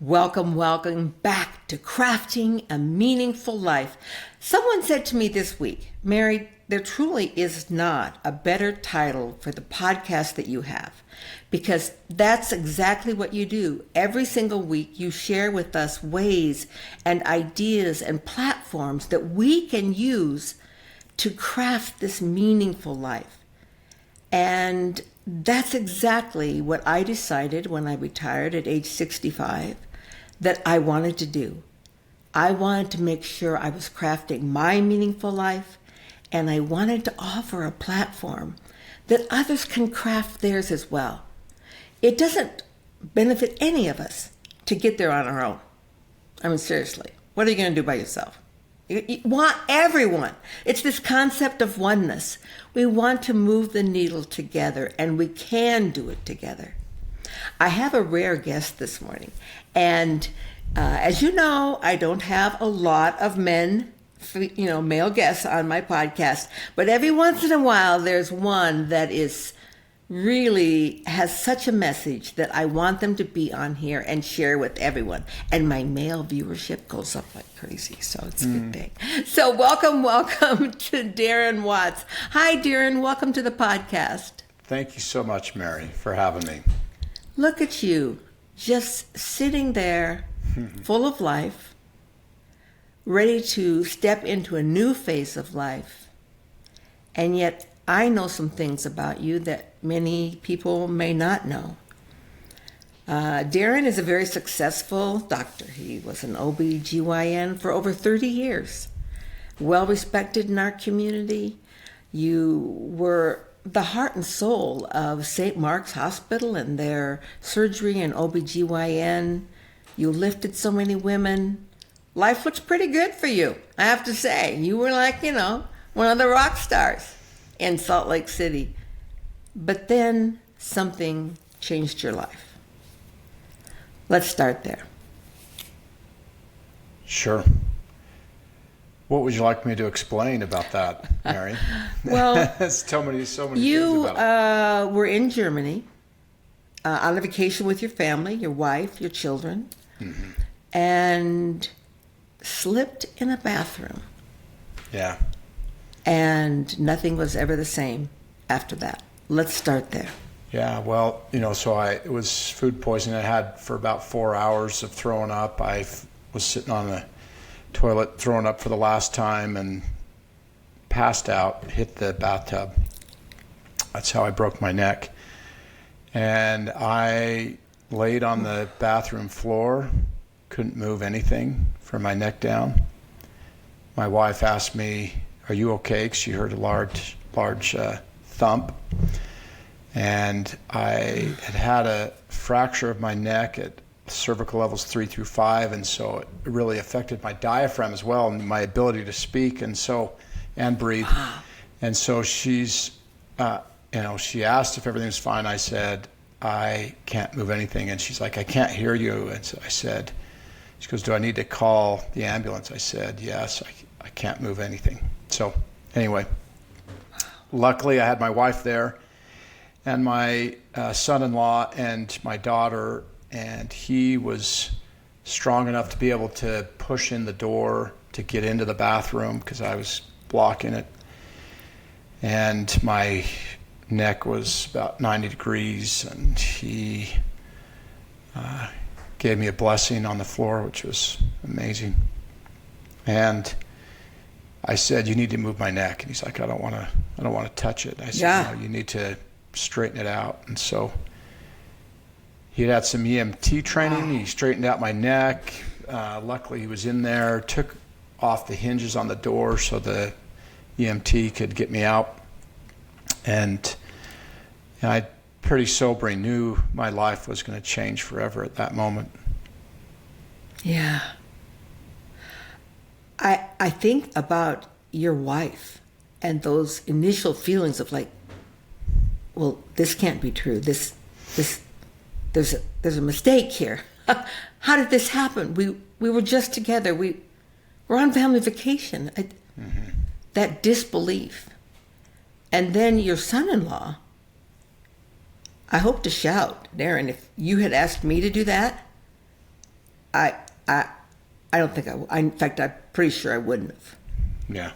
Welcome, welcome back to Crafting a Meaningful Life. Someone said to me this week, Mary, there truly is not a better title for the podcast that you have, because that's exactly what you do. Every single week you share with us ways and ideas and platforms that we can use to craft this meaningful life. And that's exactly what I decided when I retired at age 65 that I wanted to do. I wanted to make sure I was crafting my meaningful life, and I wanted to offer a platform that others can craft theirs as well. It doesn't benefit any of us to get there on our own. I mean, seriously, what are you going to do by yourself? You want everyone. It's this concept of oneness. We want to move the needle together, and we can do it together. I have a rare guest this morning, and as you know, I don't have a lot of male guests on my podcast, but every once in a while there's one that is really has such a message that I want them to be on here and share with everyone. And my male viewership goes up like crazy, so it's a good thing. So welcome to Daren Watts. Hi, Darren. Welcome to the podcast. Thank you so much, Mary, for having me. Look at you, just sitting there, full of life, ready to step into a new phase of life. And yet, I know some things about you that many people may not know. Darren is a very successful doctor. He was an OB-GYN for over 30 years. Well respected in our community. You were the heart and soul of St. Mark's Hospital and their surgery and OB-GYN. You lifted so many women. Life looks pretty good for you, I have to say. You were like, one of the rock stars in Salt Lake City. But then something changed your life. Let's start there. Sure. What would you like me to explain about that, Mary? Well, so many things about it. You were in Germany on a vacation with your family, your wife, your children, and slipped in a bathroom. Yeah. And nothing was ever the same after that. Let's start there. Yeah, well, it was food poisoning. I had for about 4 hours of throwing up. I was sitting on the toilet throwing up for the last time and passed out, hit the bathtub. That's how I broke my neck. And I laid on the bathroom floor, couldn't move anything from my neck down. My wife asked me, "Are you okay?" Because she heard a large thump. And I had a fracture of my neck at cervical levels 3 through 5, and so it really affected my diaphragm as well and my ability to speak and breathe. Wow. And so she's, she asked if everything was fine. I said, "I can't move anything." And she's like, "I can't hear you." And so I said, she goes, "Do I need to call the ambulance?" I said, "Yes, I can't move anything." So anyway, luckily I had my wife there and my son-in-law and my daughter, and he was strong enough to be able to push in the door to get into the bathroom because I was blocking it. And my neck was about 90 degrees, and he gave me a blessing on the floor, which was amazing. And I said, "You need to move my neck." And he's like, I don't want to touch it. I said, "No, you need to straighten it out." And so he had some EMT training. He straightened out my neck. Luckily he was in there, took off the hinges on the door so the EMT could get me out. And I pretty sobering knew my life was going to change forever at that moment. Yeah. I think about your wife and those initial feelings of like, well, this can't be true. There's a mistake here. How did this happen? We were just together. We're on family vacation. That disbelief. And then your son-in-law, I hope to shout, Darren, if you had asked me to do that, I I I don't think in fact, I'm pretty sure I wouldn't have. Yeah.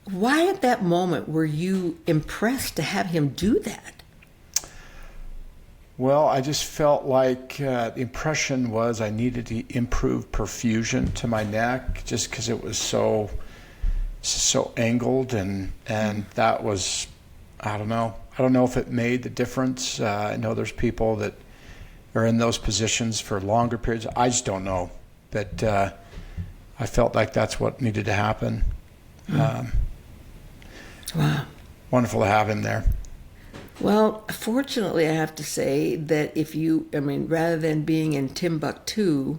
Why at that moment were you impressed to have him do that? Well, I just felt like the impression was I needed to improve perfusion to my neck just because it was so angled, and that was, I don't know. I don't know if it made the difference. I know there's people that are in those positions for longer periods. I just don't know. But I felt like that's what needed to happen. Wow. Wonderful to have him there. Well, fortunately, I have to say that rather than being in Timbuktu,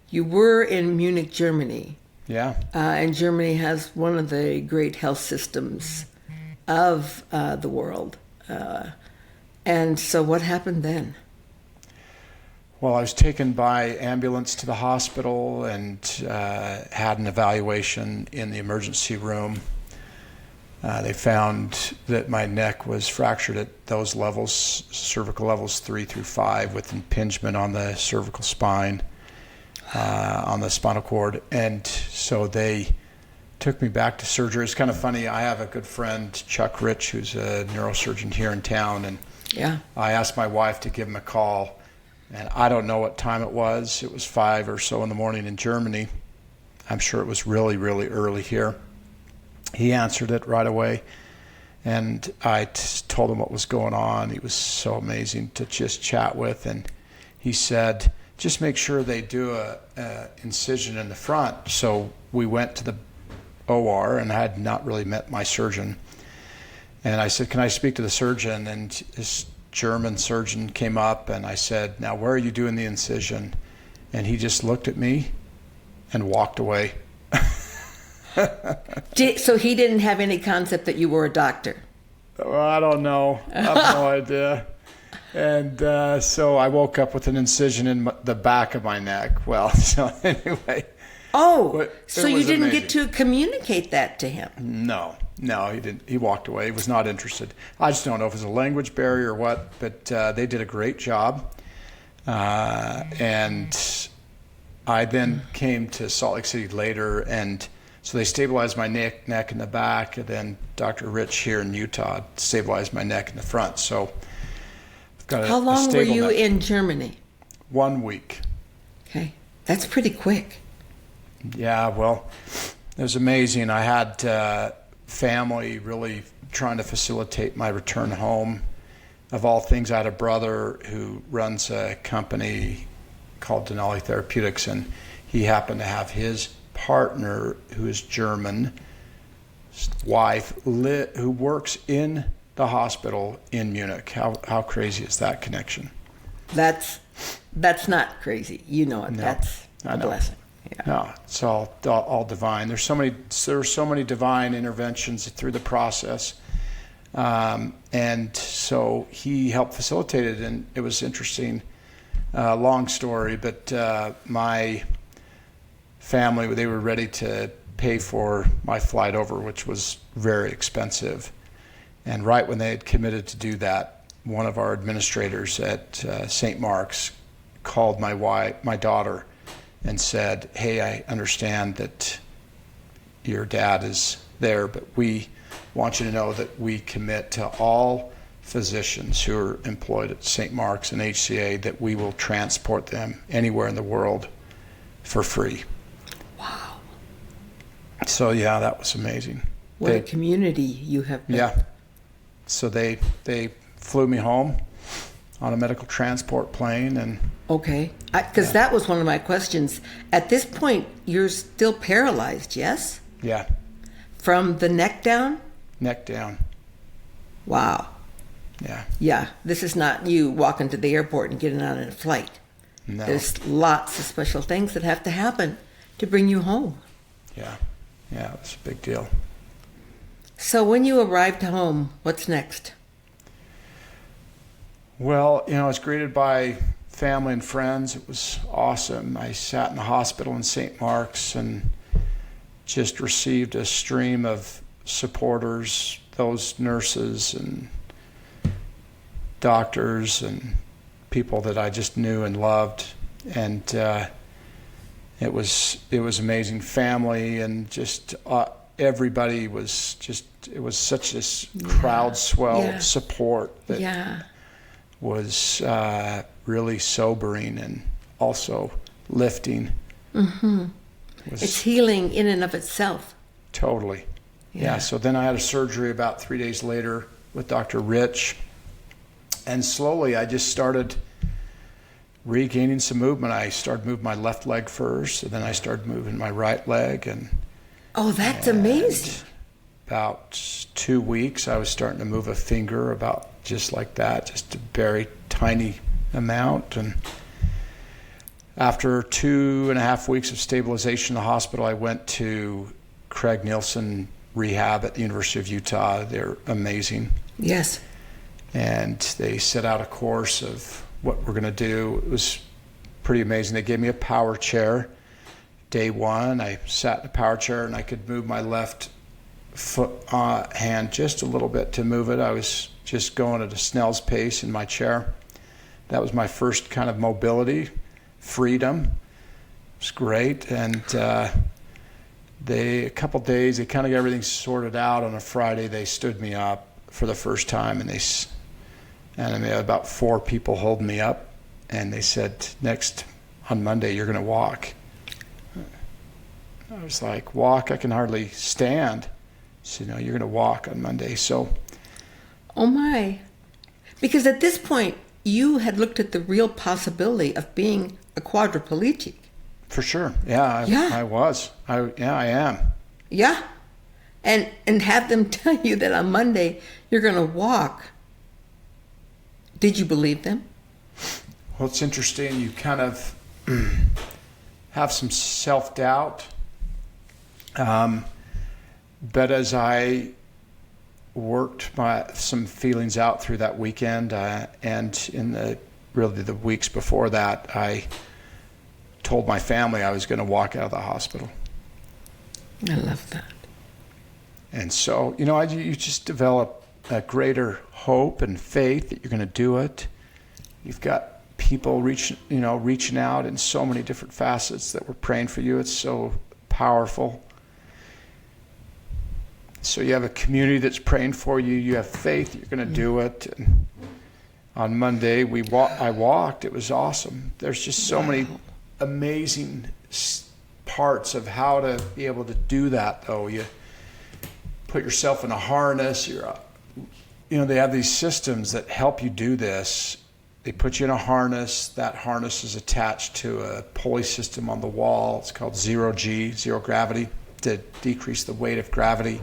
you were in Munich, Germany. Yeah. And Germany has one of the great health systems of the world. And so what happened then? Well, I was taken by ambulance to the hospital and had an evaluation in the emergency room. They found that my neck was fractured at those levels, cervical levels 3 through 5, with impingement on the cervical spine, on the spinal cord. And so they took me back to surgery. It's kind of funny. I have a good friend, Chuck Rich, who's a neurosurgeon here in town. And Yeah. I asked my wife to give him a call. And I don't know what time it was. It was 5 or so in the morning in Germany. I'm sure it was really, really early here. He answered it right away, and I told him what was going on. He was so amazing to just chat with, and he said, just make sure they do a incision in the front. So we went to the OR, and I had not really met my surgeon. And I said, can I speak to the surgeon? And this German surgeon came up, and I said, now where are you doing the incision? And he just looked at me and walked away. So he didn't have any concept that you were a doctor? Well, I don't know. I have no idea. And so I woke up with an incision in the back of my neck. Well, so anyway. Oh, so you didn't amazing. get to communicate that to him? No, he didn't. He walked away. He was not interested. I just don't know if it's a language barrier or what, but they did a great job. And I then came to Salt Lake City later, and so they stabilized my neck in the back, and then Dr. Rich here in Utah stabilized my neck in the front. So I've got How long were stable you neck. in Germany? 1 week. Okay, that's pretty quick. Yeah, well, it was amazing. I had family really trying to facilitate my return home. Of all things, I had a brother who runs a company called Denali Therapeutics, and he happened to have his partner, who is German, wife, who works in the hospital in Munich. How crazy is that connection? That's not crazy. You know it. No, That's I a know. blessing. Yeah. No, it's all divine. There's so many divine interventions through the process, and so he helped facilitate it, and it was interesting. Long story, but my family, they were ready to pay for my flight over, which was very expensive. And right when they had committed to do that, one of our administrators at St. Mark's called my daughter, and said, hey, I understand that your dad is there, but we want you to know that we commit to all physicians who are employed at St. Mark's and HCA that we will transport them anywhere in the world for free. Wow. So yeah, that was amazing. What a community you have built. Yeah. So they flew me home on a medical transport plane, and Okay, because that was one of my questions. At this point, you're still paralyzed, yes? yeah, From the neck down? neck down. Wow. Yeah. Yeah, this is not you walking to the airport and getting on a flight. No. There's lots of special things that have to happen to bring you home. Yeah. Yeah, it was a big deal. So when you arrived home, what's next? Well, I was greeted by family and friends. It was awesome. I sat in the hospital in St. Mark's and just received a stream of supporters, those nurses and doctors and people that I just knew and loved. And it was amazing. Family and just everybody was just, it was such this crowd swell support that was really sobering and also lifting. Mm-hmm. It's healing in and of itself. Totally. Yeah. So then I had a surgery about 3 days later with Dr. Rich, and slowly I just started regaining some movement. I started moving my left leg first, and then I started moving my right leg. And that's amazing. About 2 weeks, I was starting to move a finger about just like that, just a very tiny amount. And after 2.5 weeks of stabilization in the hospital, I went to Craig Nielsen Rehab at the University of Utah. They're amazing. Yes. And they set out a course of what we're going to do. It was pretty amazing. They gave me a power chair. Day one, I sat in a power chair and I could move my left hand just a little bit to move it. I was just going at a snail's pace in my chair. That was my first kind of mobility, freedom. It was great. And a couple days, they kind of got everything sorted out. On a Friday, they stood me up for the first time, and I had about 4 people holding me up, and they said, on Monday, you're going to walk. I was like, walk? I can hardly stand. So, you're going to walk on Monday. So, oh my. Because at this point, you had looked at the real possibility of being a quadriplegic. For sure. Yeah, I was. I am. Yeah. And have them tell you that on Monday you're going to walk. Did you believe them? Well, it's interesting. You kind of have some self-doubt. But as I worked some feelings out through that weekend, and in the weeks before that, I told my family I was going to walk out of the hospital. I love that. And so, you just develop a greater hope and faith that you're going to do it. You've got people reaching out in so many different facets that were praying for you. It's so powerful. So you have a community that's praying for you. You have faith you're going to do it. And on Monday, I walked. It was awesome. There's just so many amazing parts of how to be able to do that, though. You put yourself in a harness. They have these systems that help you do this. They put you in a harness. That harness is attached to a pulley system on the wall. It's called zero gravity, to decrease the weight of gravity.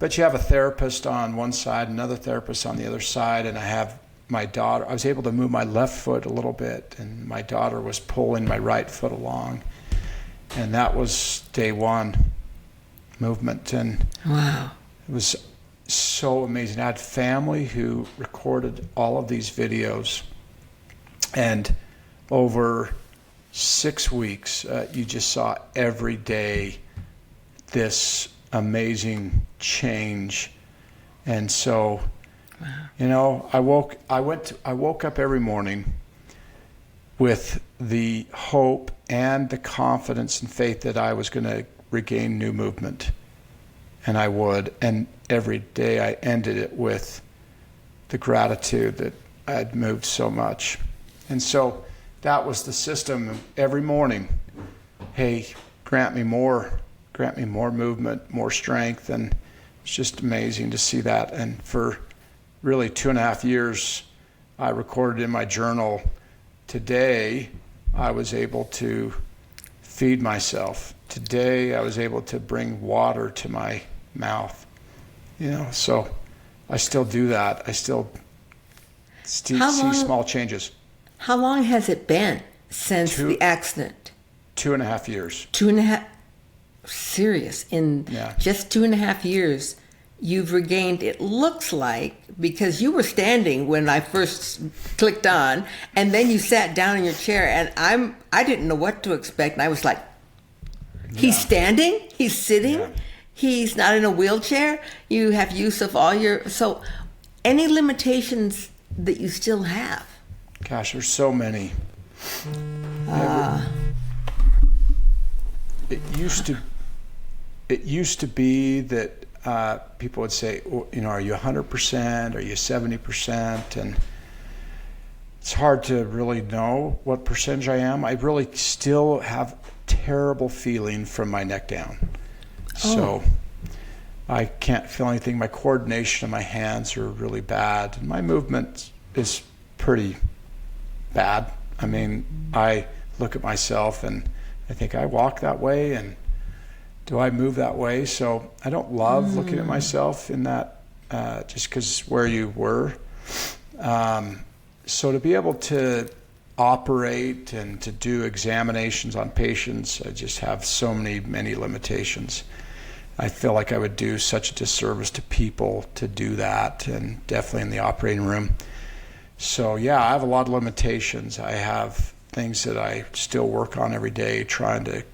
But you have a therapist on one side, another therapist on the other side, and I have my daughter. I was able to move my left foot a little bit, and my daughter was pulling my right foot along. And that was day one movement. And wow, it was so amazing. I had family who recorded all of these videos, and over 6 weeks, you just saw every day this amazing change. And so, wow. I woke up every morning with the hope and the confidence and faith that I was going to regain new movement. And I would. And every day I ended it with the gratitude that I had moved so much. And so that was the system every morning. Hey, grant me more movement, more strength. And it's just amazing to see that. And for really 2.5 years, I recorded in my journal, today I was able to feed myself. Today I was able to bring water to my mouth. So I still do that. I still see small changes. How long has it been since the accident? 2.5 years. 2.5. Serious. In just 2.5 years, you've regained, it looks like, because you were standing when I first clicked on, and then you sat down in your chair, and I didn't know what to expect, and I was like, he's standing, he's sitting, he's not in a wheelchair, you have use of all so any limitations that you still have? Gosh, there's so many. It used to be that people would say, are you 100%? Are you 70%? And it's hard to really know what percentage I am. I really still have terrible feeling from my neck down. So I can't feel anything. My coordination of my hands are really bad. And my movement is pretty bad. I mean, I look at myself and I think I walk that way, and do I move that way? So I don't love looking at myself in that, just because where you were. So to be able to operate and to do examinations on patients, I just have so many limitations. I feel like I would do such a disservice to people to do that, and definitely in the operating room. So yeah, I have a lot of limitations. I have things that I still work on every day, trying to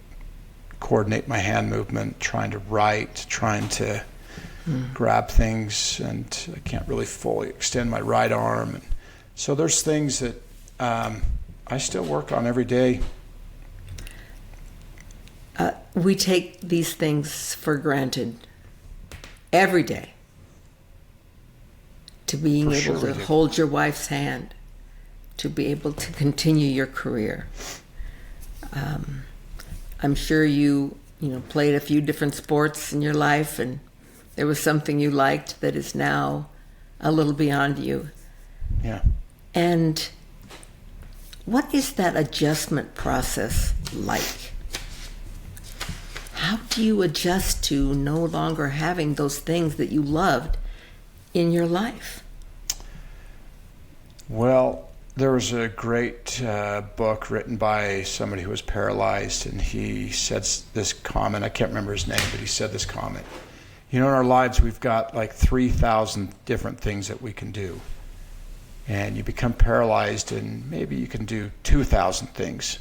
coordinate my hand movement, trying to write, trying to grab things, and I can't really fully extend my right arm. And so there's things that I still work on every day. We take these things for granted every day. To being able to hold your wife's hand, to be able to continue your career. I'm sure you played a few different sports in your life, and there was something you liked that is now a little beyond you. Yeah. And what is that adjustment process like? How do you adjust to no longer having those things that you loved in your life? Well, there was a great book written by somebody who was paralyzed, and he said this comment. I can't remember his name, but he said this comment. In our lives, we've got like 3,000 different things that we can do. And you become paralyzed, and maybe you can do 2,000 things.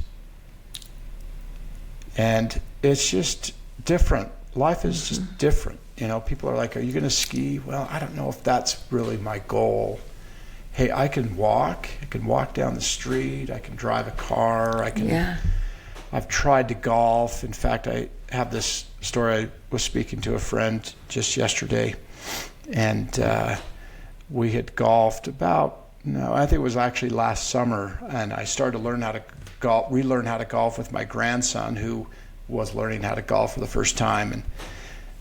And it's just different. Life is just different. People are like, are you going to ski? Well, I don't know if that's really my goal. Hey, I can walk down the street, I can drive a car, I've tried to golf. In fact, I have this story. I was speaking to a friend just yesterday, and we had golfed I think it was actually last summer, and I started to learn how to relearn how to golf with my grandson, who was learning how to golf for the first time,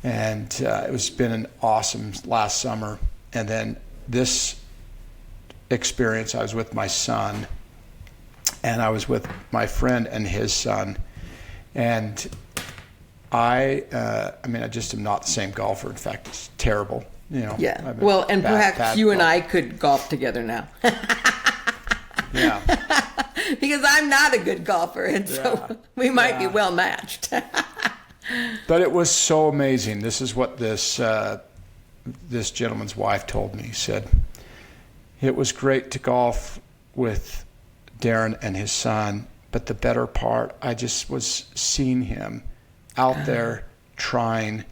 and it was been an awesome last summer. And then this experience, I was with my son, and I was with my friend and his son, and I just am not the same golfer. In fact, it's terrible. Yeah. Well, and perhaps you and I could golf together now. Yeah. Because I'm not a good golfer, and so we might be well matched. But it was so amazing. This is what this gentleman's wife told me. He said, it was great to golf with Darren and his son, but the better part, I just was seeing him out there trying,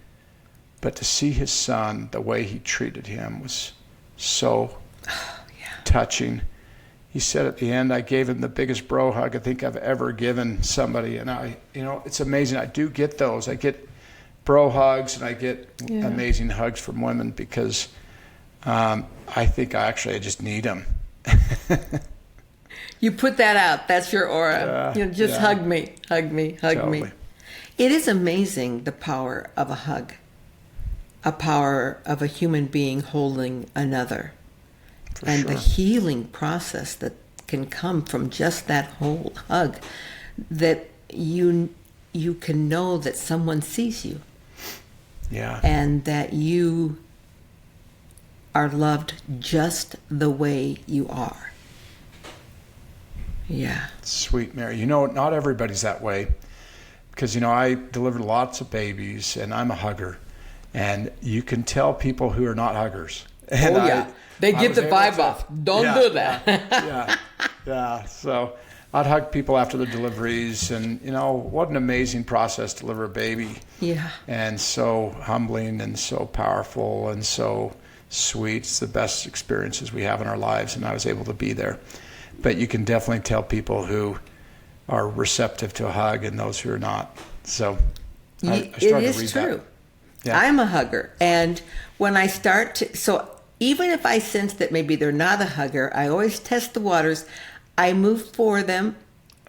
but to see his son, the way he treated him was so touching. He said at the end, I gave him the biggest bro hug I think I've ever given somebody. And it's amazing. I do get those. I get bro hugs, and I get amazing hugs from women, because I think I just need them. You put that out. That's your aura. Hug me, hug me, hug Totally. me. It is amazing, the power of a hug, a power of a human being holding another, and the healing process that can come from just that whole hug, that you can know that someone sees you. Yeah. And that you are loved just the way you are. Yeah. Sweet Mary. Not everybody's that way, because, I delivered lots of babies, and I'm a hugger. And you can tell people who are not huggers. And they get the vibe off. Don't do that. Yeah. So I'd hug people after the deliveries, and, what an amazing process to deliver a baby. Yeah. And so humbling and so powerful and so sweet. It's the best experiences we have in our lives, and I was able to be there. But you can definitely tell people who are receptive to a hug and those who are not. So I It started to is read true. that. Yeah. I'm a hugger. And when I start to, so even if I sense that maybe they're not a hugger, I always test the waters. I move for them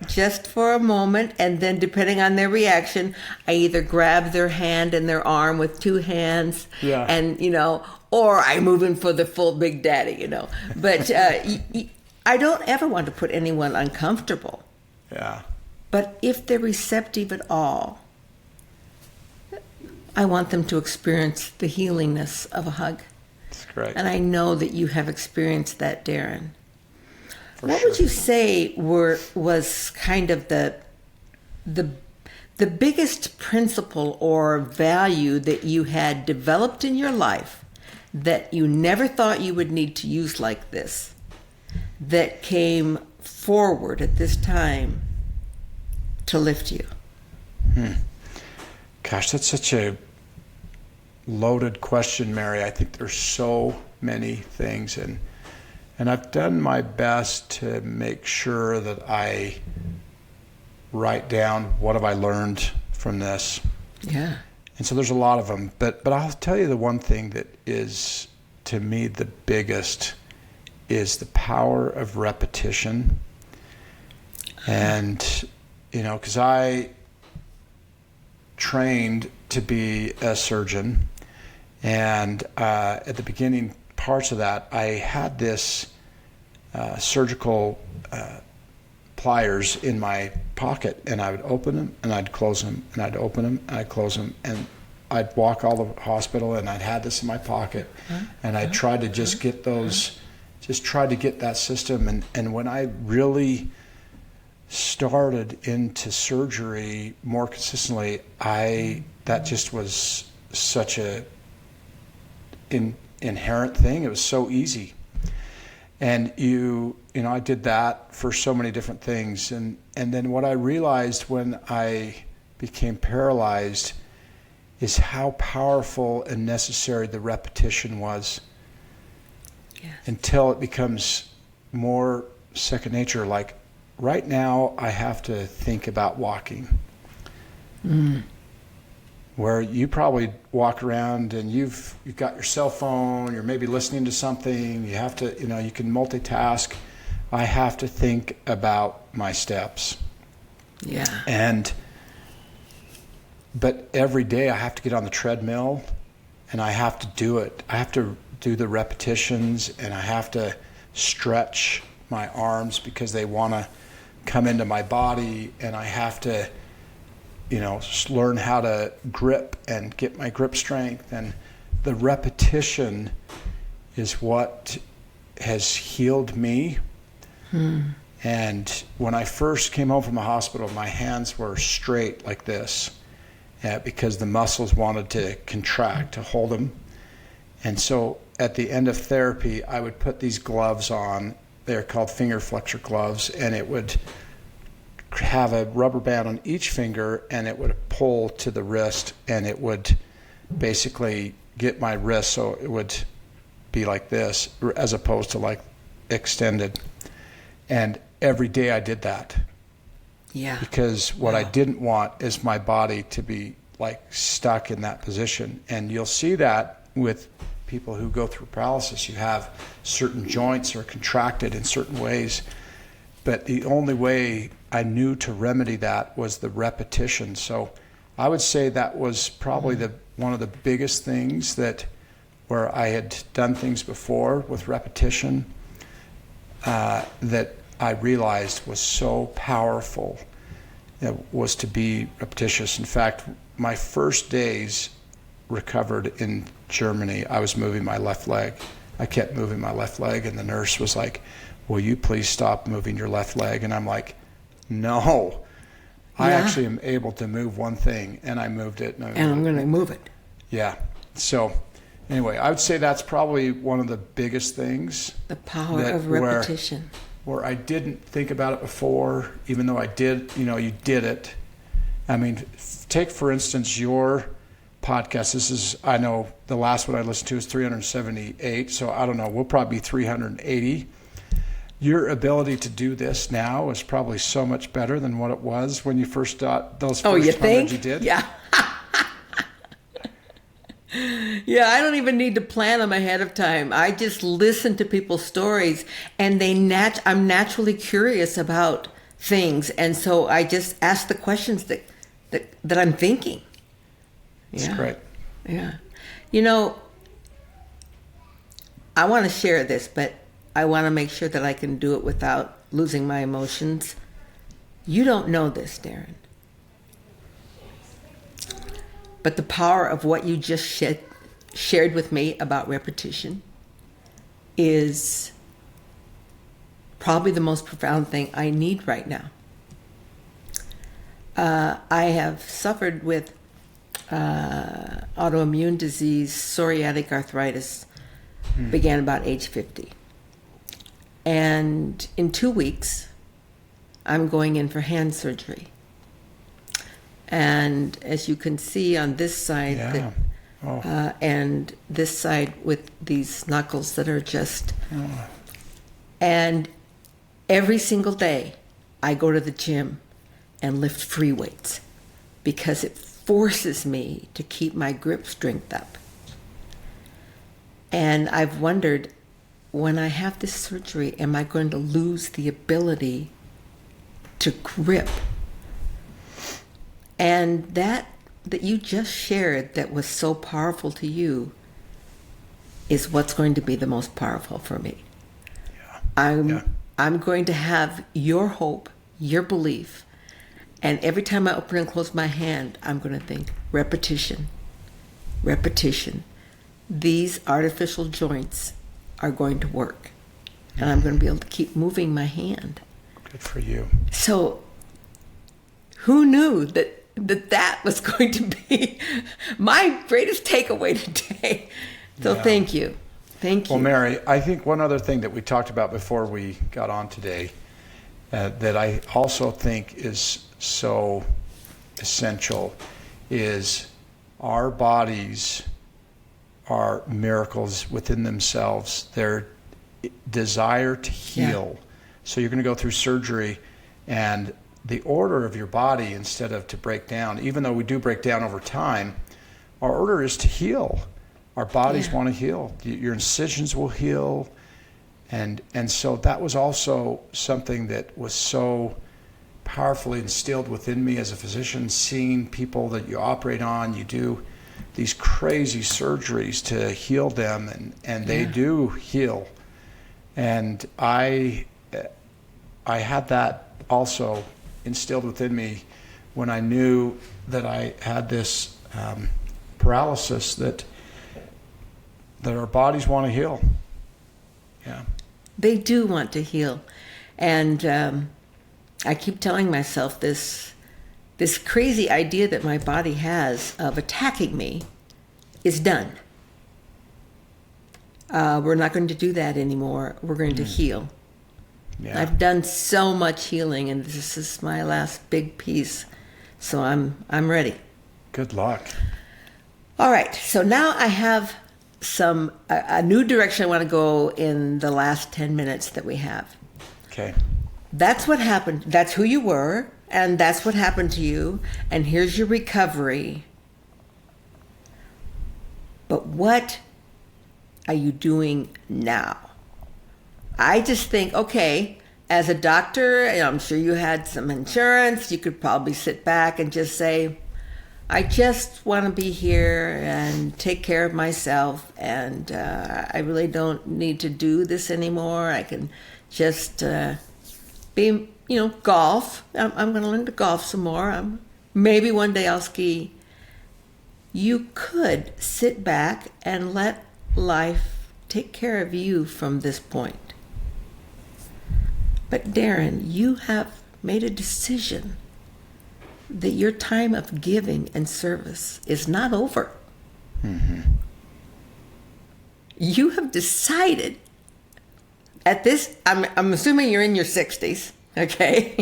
just for a moment, and then depending on their reaction, I either grab their hand and their arm with two hands, Yeah. and or I move in for the full big daddy, But I don't ever want to put anyone uncomfortable. Yeah. But if they're receptive at all, I want them to experience the healingness of a hug. That's great. And I know that you have experienced that, Darren. What sure. would you say was kind of the biggest principle or value that you had developed in your life that you never thought you would need to use like this, that came forward at this time to lift you? Gosh, that's such a loaded question, Mary. I think there's so many things, and I've done my best to make sure that I write down what have I learned from this. Yeah. And so there's a lot of them, but I'll tell you the one thing that is, to me, the biggest is the power of repetition. And, because I trained to be a surgeon, and at the beginning parts of that, I had this surgical pliers in my pocket, and I would open them and I'd close them, and I'd open them and I'd close them, and I'd walk all the hospital and I'd had this in my pocket, and I tried to just get those, just tried to get that system. And when I really started into surgery more consistently, that just was such a inherent thing. It was so easy. And I did that for so many different things. And then what I realized when I became paralyzed is how powerful and necessary the repetition was. Yes. Until it becomes more second nature. Like right now, I have to think about walking. Where you probably walk around and you've got your cell phone, you're maybe listening to something, you have to, you can multitask. I have to think about my steps. Yeah. But every day I have to get on the treadmill and I have to do it. I have to do the repetitions, and I have to stretch my arms because they want to come into my body, and I have to learn how to grip and get my grip strength. And the repetition is what has healed me. And when I first came home from the hospital, my hands were straight like this because the muscles wanted to contract to hold them. And so at the end of therapy, I would put these gloves on. They're called finger flexor gloves, and it would have a rubber band on each finger, and it would pull to the wrist, and it would basically get my wrist so it would be like this as opposed to like extended. And every day I did that. Yeah. Because what I didn't want is my body to be like stuck in that position. And you'll see that with people who go through paralysis. You have certain joints are contracted in certain ways. But the only way I knew to remedy that was the repetition. So I would say that was probably one of the biggest things where I had done things before with repetition that I realized was so powerful. It was to be repetitious. In fact, my first days recovered in Germany, I was moving my left leg. I kept moving my left leg, and the nurse was like, "Will you please stop moving your left leg?" And I'm like, "No, I actually am able to move one thing," and I moved it. And I'm going to move it. Yeah. So anyway, I would say that's probably one of the biggest things. The power of repetition. Where I didn't think about it before, even though I did, you did it. I mean, take for instance your podcast. This is, I know the last one I listened to is 378. So I don't know, we'll probably be 380. your ability to do this now is probably so much better than what it was when you first got those first you 100 think? you did. Yeah. Yeah, I don't even need to plan them ahead of time. I just listen to people's stories, and I'm naturally curious about things, and so I just ask the questions that I'm thinking. That's great. Yeah. You know, I want to share this, but I want to make sure that I can do it without losing my emotions. You don't know this, Darren. But the power of what you just shared with me about repetition is probably the most profound thing I need right now. I have suffered with autoimmune disease, psoriatic arthritis, began about age 50. And in 2 weeks, I'm going in for hand surgery. And as you can see on this side, and this side with these knuckles that are just... And every single day, I go to the gym and lift free weights because it forces me to keep my grip strength up. And I've wondered, when I have this surgery, am I going to lose the ability to grip? And that you just shared that was so powerful to you is what's going to be the most powerful for me. I'm going to have your hope, your belief, and every time I open and close my hand, I'm going to think, repetition, repetition. These artificial joints are going to work, and I'm going to be able to keep moving my hand. Good for you. So who knew that was going to be my greatest takeaway today? So thank you. Thank you. Well, Mary, I think one other thing that we talked about before we got on today that I also think is so essential is our bodies are miracles within themselves. Their desire to heal. Yeah. So you're going to go through surgery, and the order of your body, instead of to break down, even though we do break down over time, our order is to heal. Our bodies want to heal. Your incisions will heal. And so that was also something that was so powerfully instilled within me as a physician, seeing people that you operate on, you do these crazy surgeries to heal them, and they do heal. And I had that also instilled within me when I knew that I had this paralysis, that our bodies want to heal. Yeah. They do want to heal. And I keep telling myself this crazy idea that my body has of attacking me is done. We're not going to do that anymore. We're going to heal. Yeah. I've done so much healing, and this is my last big piece. So I'm ready. Good luck. All right. So now I have a new direction I want to go in the last 10 minutes that we have. Okay. That's what happened. That's who you were, and that's what happened to you, and here's your recovery. But what are you doing now? I just think, okay, as a doctor, I'm sure you had some insurance. You could probably sit back and just say, I just want to be here and take care of myself, and I really don't need to do this anymore. I can just be, golf. I'm going to learn to golf some more. Maybe one day I'll ski. You could sit back and let life take care of you from this point. But Darren, you have made a decision that your time of giving and service is not over. Mm-hmm. You have decided at this, I'm assuming you're in your 60s, okay?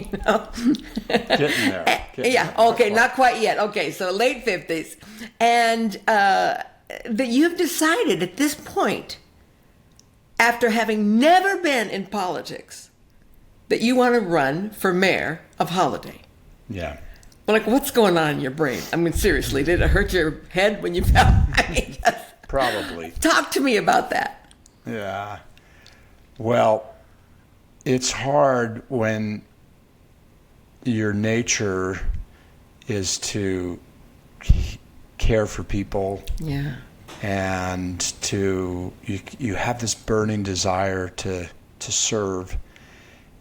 Getting there. Okay, not quite yet. Okay, so late 50s. And that you've decided at this point after having never been in politics, that you want to run for mayor of Holladay. Yeah. But like, what's going on in your brain? I mean, seriously, did it hurt your head when you found? I mean, Probably. talk to me about that. Yeah. Well, it's hard when your nature is to care for people. Yeah. And you have this burning desire to serve.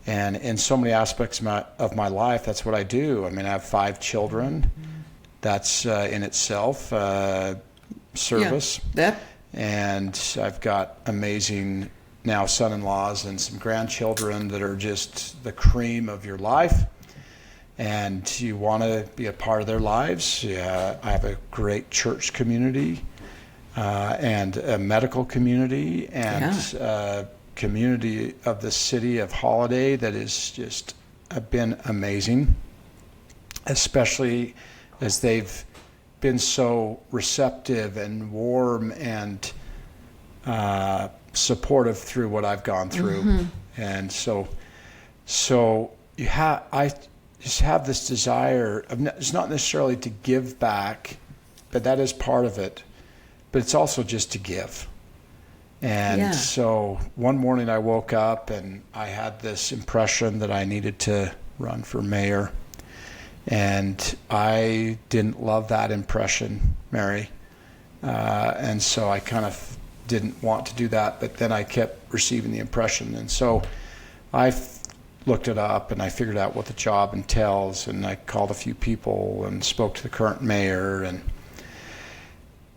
And in so many aspects of my life, that's what I do. I mean, I have 5 children. That's in itself service. Yeah. And I've got amazing now son-in-laws and some grandchildren that are just the cream of your life. And you want to be a part of their lives. Yeah, I have a great church community and a medical community and a community of the city of Holladay that is just been amazing, especially as they've been so receptive and warm and supportive through what I've gone through. Mm-hmm. And so I just have this desire of it's not necessarily to give back, but that is part of it. But it's also just to give. And so one morning I woke up and I had this impression that I needed to run for mayor. And I didn't love that impression, Mary. And so I kind of didn't want to do that, but then I kept receiving the impression. And so I looked it up and I figured out what the job entails, and I called a few people and spoke to the current mayor,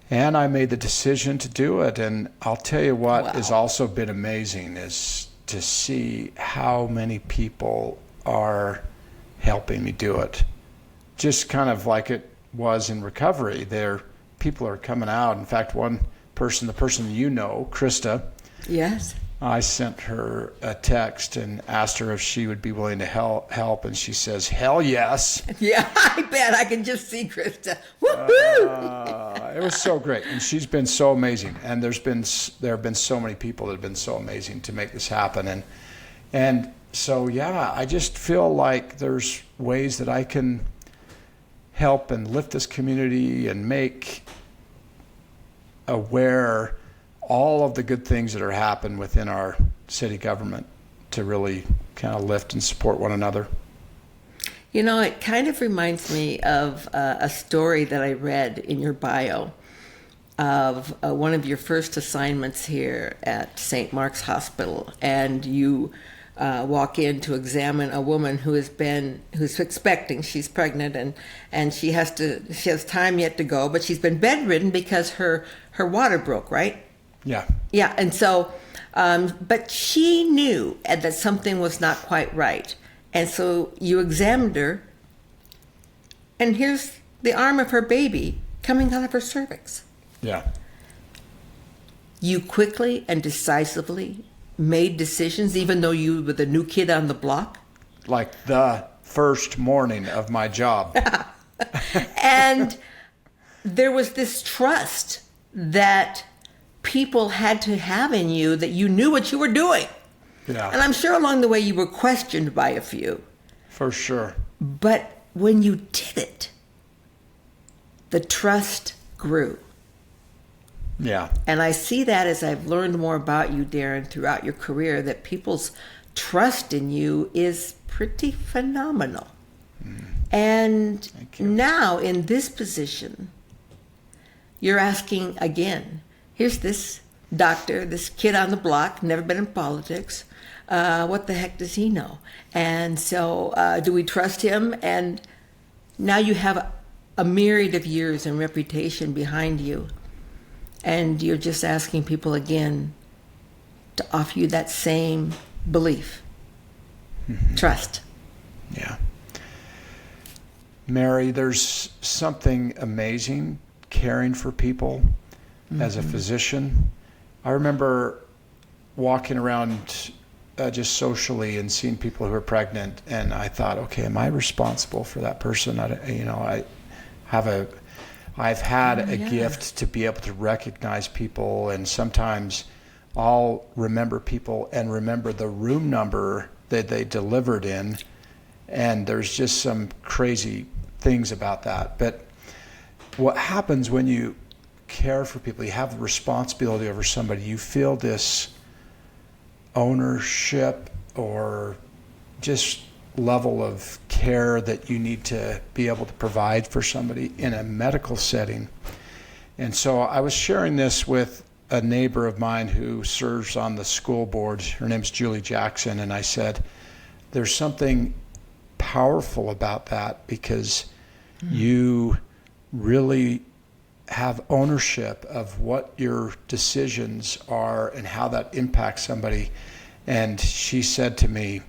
and I made the decision to do it. And I'll tell you what has also been amazing is to see how many people are helping me do it. Just kind of like it was in recovery. People are coming out. In fact, one person, the person you know, Krista. Yes. I sent her a text and asked her if she would be willing to help, and she says, "Hell yes." Yeah, I bet. I can just see Krista. Woohoo! It was so great, and she's been so amazing. And there have been so many people that have been so amazing to make this happen. And so I just feel like there's ways that I can help and lift this community and make aware all of the good things that are happening within our city government to really kind of lift and support one another. You know, it kind of reminds me of a story that I read in your bio of one of your first assignments here at St. Mark's Hospital, and you walk in to examine a woman who's expecting. She's pregnant, and she has time yet to go, but she's been bedridden because her water broke, right? Yeah. Yeah, and so, but she knew that something was not quite right. And so you examined her, and here's the arm of her baby coming out of her cervix. Yeah. You quickly and decisively made decisions, even though you were the new kid on the block. Like the first morning of my job. And there was this trust that people had to have in you, that you knew what you were doing. Yeah. And I'm sure along the way you were questioned by a few. For sure. But when you did it, the trust grew. Yeah. And I see that as I've learned more about you, Darren, throughout your career, that people's trust in you is pretty phenomenal. And now in this position, you're asking again, here's this doctor, this kid on the block, never been in politics. What the heck does he know? And so do we trust him? And now you have a myriad of years and reputation behind you. And you're just asking people again to offer you that same belief. Mm-hmm. Trust. Yeah. Mary, there's something amazing caring for people as a physician. I remember walking around just socially and seeing people who are pregnant, and I thought, okay, am I responsible for that person? I've had a gift to be able to recognize people, and sometimes I'll remember people and remember the room number that they delivered in. And there's just some crazy things about that. But what happens when you care for people, you have responsibility over somebody, you feel this ownership or just level of care that you need to be able to provide for somebody in a medical setting. And so I was sharing this with a neighbor of mine who serves on the school board. Her name's Julie Jackson. And I said, there's something powerful about that, because you really have ownership of what your decisions are and how that impacts somebody. And she said to me,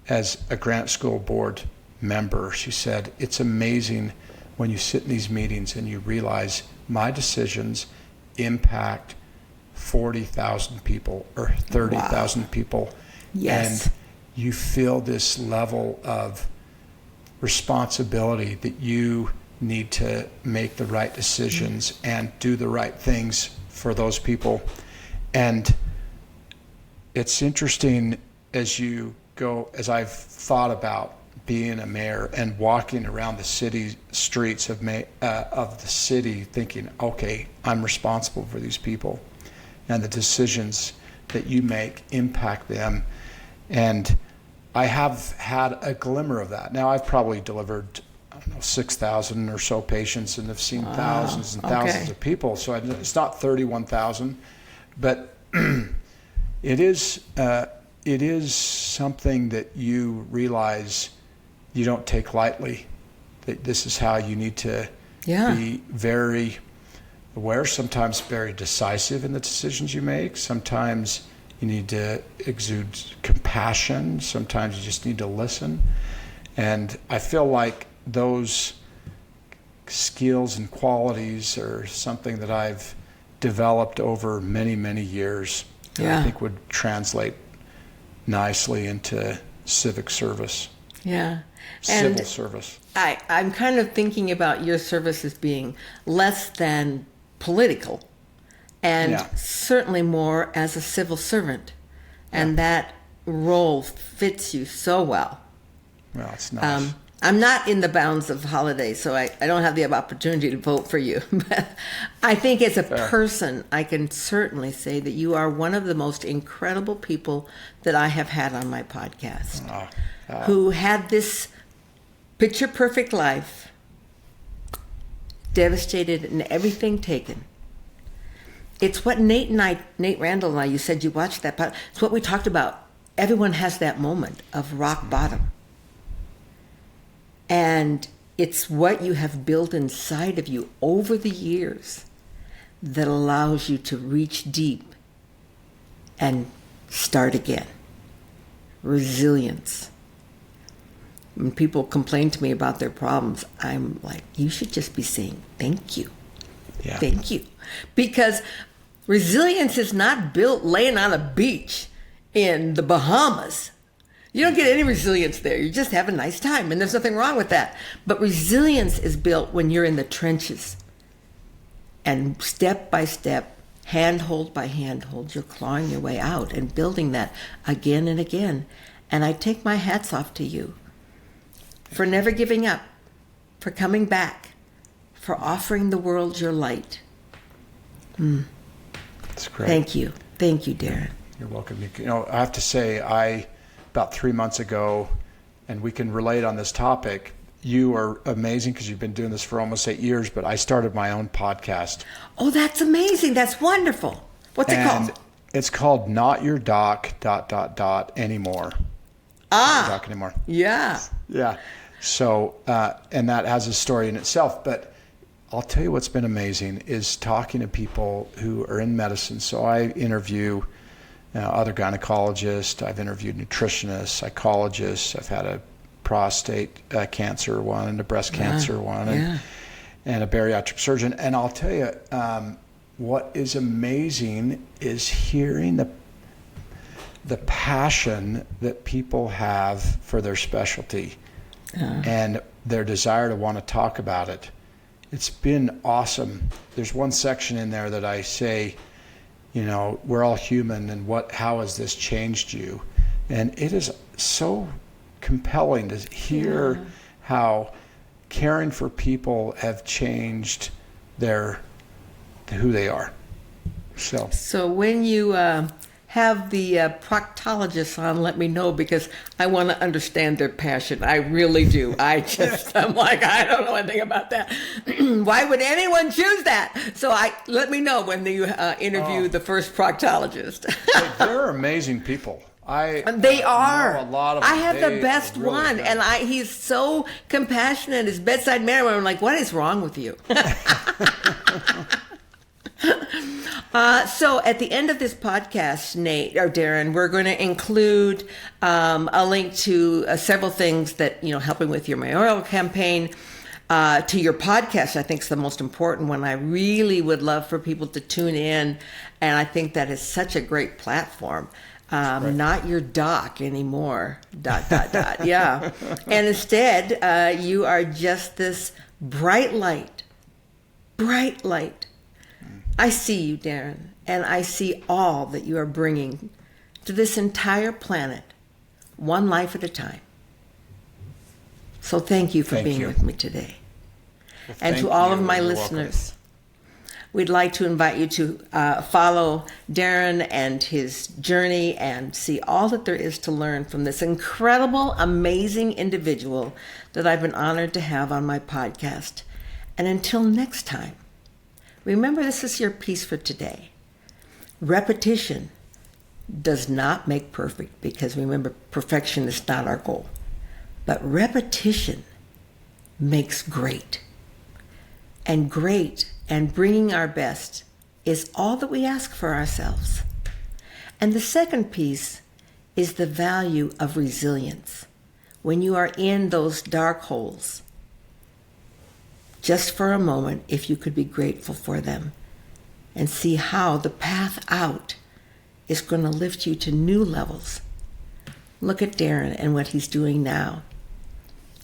as a Grant School Board member, she said, it's amazing when you sit in these meetings and you realize my decisions impact 40,000 people or 30,000 people. Yes. And you feel this level of responsibility that you need to make the right decisions and do the right things for those people. And it's interesting as I've thought about being a mayor and walking around the city streets of the city thinking, okay, I'm responsible for these people, and the decisions that you make impact them. And I have had a glimmer of that. Now, I've probably delivered, 6,000 or so patients, and have seen thousands and thousands of people. So it's not 31,000, but it is something that you realize you don't take lightly, that this is how you need to be very aware, sometimes very decisive in the decisions you make. Sometimes you need to exude compassion. Sometimes you just need to listen. And I feel like those skills and qualities are something that I've developed over many, many years. I think would translate nicely into civic service. Yeah. Civil service. I'm kind of thinking about your service as being less than political, and certainly more as a civil servant. And that role fits you so well. Well, it's nice. I'm not in the bounds of Holladay, so I don't have the opportunity to vote for you. But I think as a person, I can certainly say that you are one of the most incredible people that I have had on my podcast, who had this picture-perfect life, devastated and everything taken. It's what Nate Randall and I, you said you watched that part. It's what we talked about. Everyone has that moment of rock bottom. And it's what you have built inside of you over the years that allows you to reach deep and start again. Resilience. When people complain to me about their problems, I'm like, you should just be saying thank you. Yeah. Thank you. Because resilience is not built laying on a beach in the Bahamas. You don't get any resilience there. You just have a nice time, and there's nothing wrong with that. But resilience is built when you're in the trenches. And step by step, handhold by handhold, you're clawing your way out and building that again and again. And I take my hats off to you for never giving up, for coming back, for offering the world your light. That's great. Thank you. Thank you, Darren. You're welcome. I have to say, about 3 months ago, and we can relate on this topic, you are amazing because you've been doing this for almost 8 years, but I started my own podcast. Oh, that's amazing. That's wonderful. What's it called? It's called Not Your Doc, ... anymore. Not your doc anymore. Yeah. Yeah. So, and that has a story in itself, but I'll tell you what's been amazing is talking to people who are in medicine. So I interview other gynecologists, I've interviewed nutritionists, psychologists, I've had a prostate cancer one and a breast cancer one and a bariatric surgeon. And I'll tell you, what is amazing is hearing the passion that people have for their specialty and their desire to want to talk about it. It's been awesome. There's one section in there that I say, we're all human, and how has this changed you? And it is so compelling to hear how caring for people have changed who they are. So when you have the proctologists on, let me know, because I want to understand their passion. I really do. I'm like, I don't know anything about that. Why would anyone choose that? So let me know when you interview the first proctologist. They're amazing people. They are. A lot of I have them. the best Really one, good. and he's so compassionate. His bedside manner, I'm like, what is wrong with you? So at the end of this podcast, Nate or Darren, we're going to include a link to several things that, helping with your mayoral campaign, to your podcast. I think is the most important one. I really would love for people to tune in, and I think that is such a great platform. Not your doc anymore, ... Yeah. And instead, you are just this bright light. I see you, Darren, and I see all that you are bringing to this entire planet, one life at a time. So thank you for being with me today. Well, and to all of my listeners, we'd like to invite you to follow Darren and his journey and see all that there is to learn from this incredible, amazing individual that I've been honored to have on my podcast. And until next time, remember, this is your piece for today. Repetition does not make perfect, because remember, perfection is not our goal. But repetition makes great. And great and bringing our best is all that we ask for ourselves. And the second piece is the value of resilience. When you are in those dark holes, just for a moment, if you could be grateful for them and see how the path out is going to lift you to new levels. Look at Darren and what he's doing now.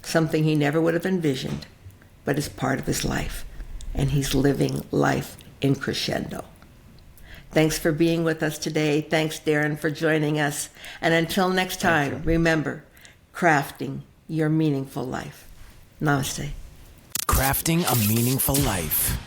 Something he never would have envisioned, but is part of his life. And he's living life in crescendo. Thanks for being with us today. Thanks, Darren, for joining us. And until next time, remember, crafting your meaningful life. Namaste. Crafting a Meaningful Life.